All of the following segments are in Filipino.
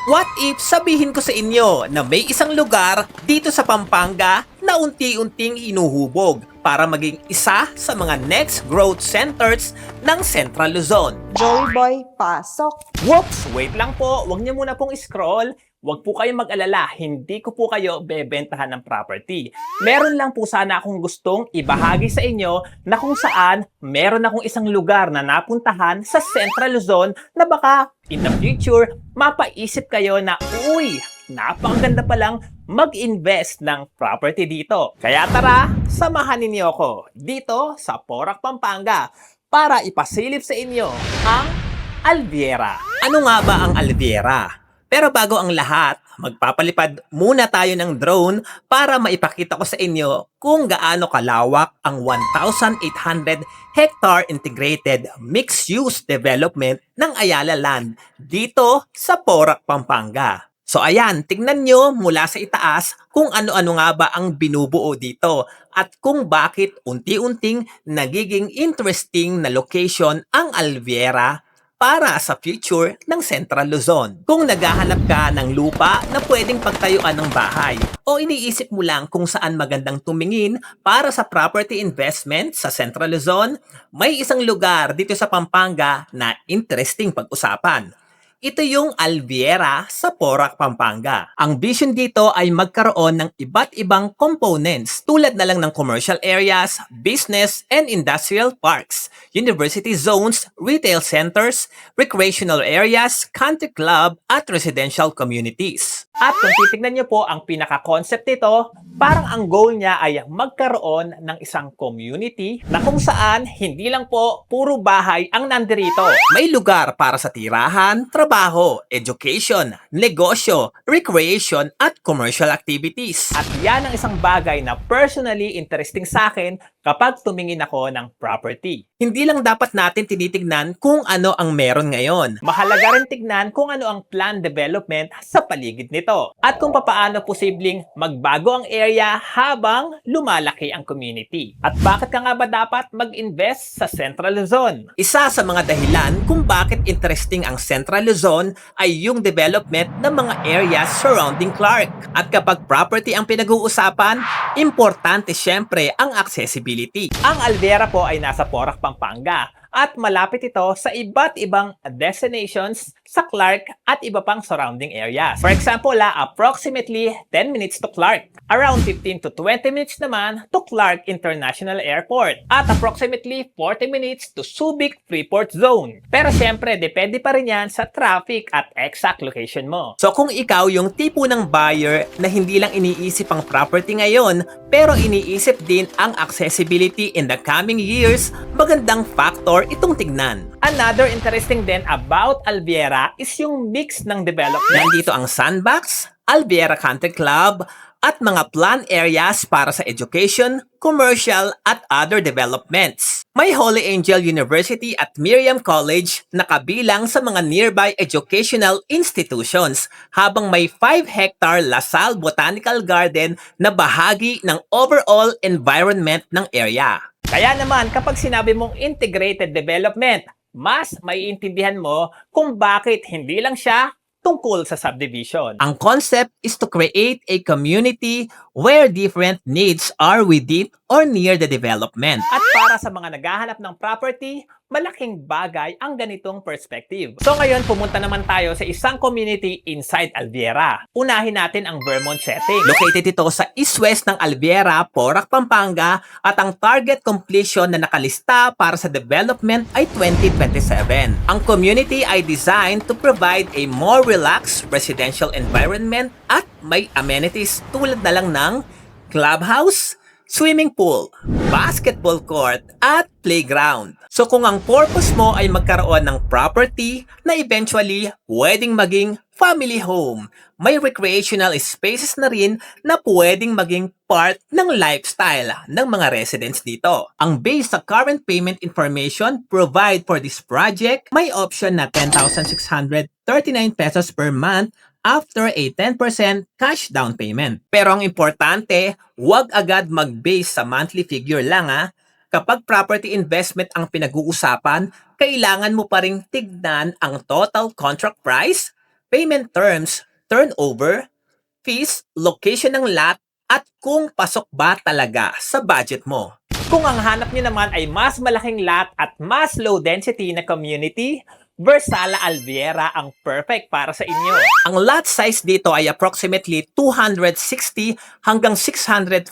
What if sabihin ko sa inyo na may isang lugar dito sa Pampanga na unti-unting hinuhubog para maging isa sa mga next growth centers ng Central Luzon? Joey Boy, pasok. Whoops! Wait lang po, wag niyo muna pong scroll. Wag po kayong mag-alala, hindi ko po kayo bebentahan ng property. Meron lang po sana akong gustong ibahagi sa inyo na kung saan meron akong isang lugar na napuntahan sa Central Luzon na baka in the future, mapaisip kayo na, uy, napakaganda palang mag-invest ng property dito. Kaya tara, samahan ninyo ako dito sa Porac, Pampanga para ipasilip sa inyo ang Alviera. Ano nga ba ang Alviera? Pero bago ang lahat, magpapalipad muna tayo ng drone para maipakita ko sa inyo kung gaano kalawak ang 1,800 hectare integrated mixed-use development ng Ayala Land dito sa Porac, Pampanga. So ayan, tignan nyo mula sa itaas kung ano-ano nga ba ang binubuo dito at kung bakit unti-unting nagiging interesting na location ang Alviera para sa future ng Central Luzon. Kung naghahanap ka ng lupa na pwedeng pagtayuan ng bahay o iniisip mo lang kung saan magandang tumingin para sa property investment sa Central Luzon, may isang lugar dito sa Pampanga na interesting pag-usapan. Ito yung Alviera sa Porac, Pampanga. Ang vision dito ay magkaroon ng iba't ibang components tulad na lang ng commercial areas, business and industrial parks, university zones, retail centers, recreational areas, country club at residential communities. At kung titignan niyo po ang pinaka-concept nito, parang ang goal niya ay magkaroon ng isang community na kung saan hindi lang po puro bahay ang nandirito. May lugar para sa tirahan, trabaho, education, negosyo, recreation at commercial activities. At yan ang isang bagay na personally interesting sa akin kapag tumingin ako ng property. Hindi lang dapat natin tinitignan kung ano ang meron ngayon. Mahalaga rin tignan kung ano ang plan development sa paligid nito. At kung papaano posibleng magbago ang area habang lumalaki ang community. At bakit ka nga ba dapat mag-invest sa Central Luzon? Isa sa mga dahilan kung bakit interesting ang Central Luzon ay yung development ng mga areas surrounding Clark. At kapag property ang pinag-uusapan, importante syempre ang accessibility. Ang Alviera po ay nasa Porac, Pampanga at malapit ito sa iba't ibang destinations sa Clark at iba pang surrounding areas. For example, approximately 10 minutes to Clark, around 15 to 20 minutes naman to Clark International Airport, at approximately 40 minutes to Subic Freeport Zone. Pero syempre, depende pa rin yan sa traffic at exact location mo. So kung ikaw yung tipo ng buyer na hindi lang iniisip ang property ngayon, pero iniisip din ang accessibility in the coming years, magandang factor itong tignan. Another interesting din about Alviera is yung mix ng development. Nandito ang Sandbox, Alviera Country Club, at mga plan areas para sa education, commercial, at other developments. May Holy Angel University at Miriam College na kabilang sa mga nearby educational institutions, habang may 5-hectare Lasal Botanical Garden na bahagi ng overall environment ng area. Kaya naman, kapag sinabi mong integrated development, mas maiintindihan mo kung bakit hindi lang siya tungkol sa subdivision. Ang concept is to create a community where different needs are within or near the development. At para sa mga naghahanap ng property, malaking bagay ang ganitong perspective. So ngayon, pumunta naman tayo sa isang community inside Alviera. Unahin natin ang Vermont setting. Located ito sa east-west ng Alviera, Porac, Pampanga, at ang target completion na nakalista para sa development ay 2027. Ang community ay designed to provide a more relaxed residential environment at may amenities tulad na lang ng clubhouse, swimming pool, basketball court, at playground. So kung ang purpose mo ay magkaroon ng property na eventually pwedeng maging family home, may recreational spaces na rin na pwedeng maging part ng lifestyle ng mga residents dito. Ang based sa current payment information provide for this project, may option na 10,639 pesos per month after a 10% cash down payment. Pero ang importante, huwag agad mag-base sa monthly figure lang ha. Kapag property investment ang pinag-uusapan, kailangan mo pa ring tignan ang total contract price, payment terms, turnover, fees, location ng lot, at kung pasok ba talaga sa budget mo. Kung ang hanap nyo naman ay mas malaking lot at mas low density na community, Versala Alviera ang perfect para sa inyo. Ang lot size dito ay approximately 260 hanggang 648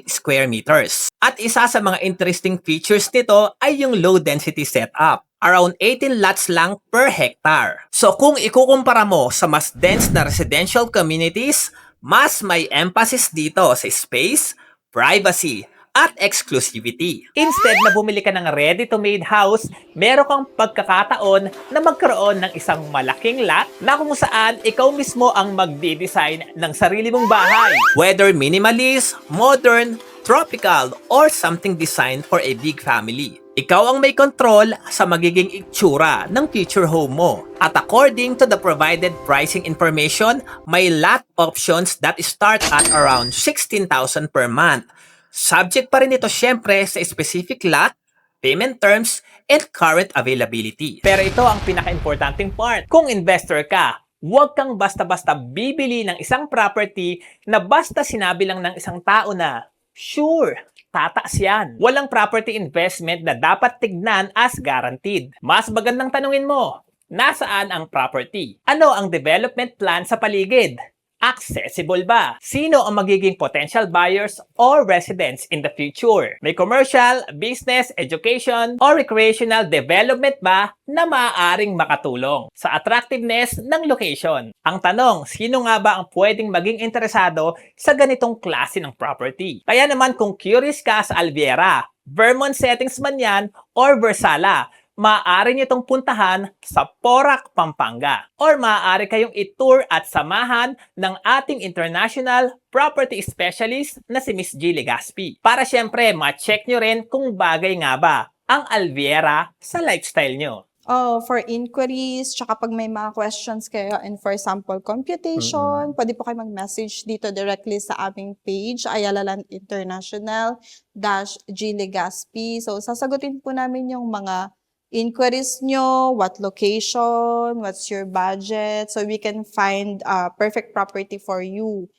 square meters. At isa sa mga interesting features nito ay yung low density setup. Around 18 lots lang per hectare. So kung ikukumpara mo sa mas dense na residential communities, mas may emphasis dito sa space, privacy, at exclusivity. Instead na bumili ka ng ready-to-made house, meron kang pagkakataon na magkaroon ng isang malaking lot na kung saan ikaw mismo ang magdi-design ng sarili mong bahay. Whether minimalist, modern, tropical, or something designed for a big family. Ikaw ang may control sa magiging itsura ng future home mo. At according to the provided pricing information, may lot options that start at around 16,000 per month. Subject pa rin ito syempre sa specific lot, payment terms, and current availability. Pero ito ang pinaka-importanting part. Kung investor ka, huwag kang basta-basta bibili ng isang property na basta sinabi lang ng isang tao na, sure, tataas yan. Walang property investment na dapat tignan as guaranteed. Mas magandang tanungin mo, nasaan ang property? Ano ang development plan sa paligid? Accessible ba? Sino ang magiging potential buyers or residents in the future? May commercial, business, education, or recreational development ba na maaaring makatulong sa attractiveness ng location? Ang tanong, sino nga ba ang pwedeng maging interesado sa ganitong klase ng property? Kaya naman kung curious ka sa Alviera, Vermont settings man yan or Versala, maaari nyo itong puntahan sa Porac, Pampanga. Or maaari kayong i-tour at samahan ng ating international property specialist na si Miss G. Legaspi. Para syempre, ma-check nyo rin kung bagay nga ba ang Alviera sa lifestyle nyo. For inquiries, tsaka pag may mga questions kayo and for sample computation, pwede po kayo mag-message dito directly sa aming page, Ayala Land International -G. Legaspi. So, sasagutin po namin yung mga inquiries nyo, what location, what's your budget, so we can find a perfect property for you.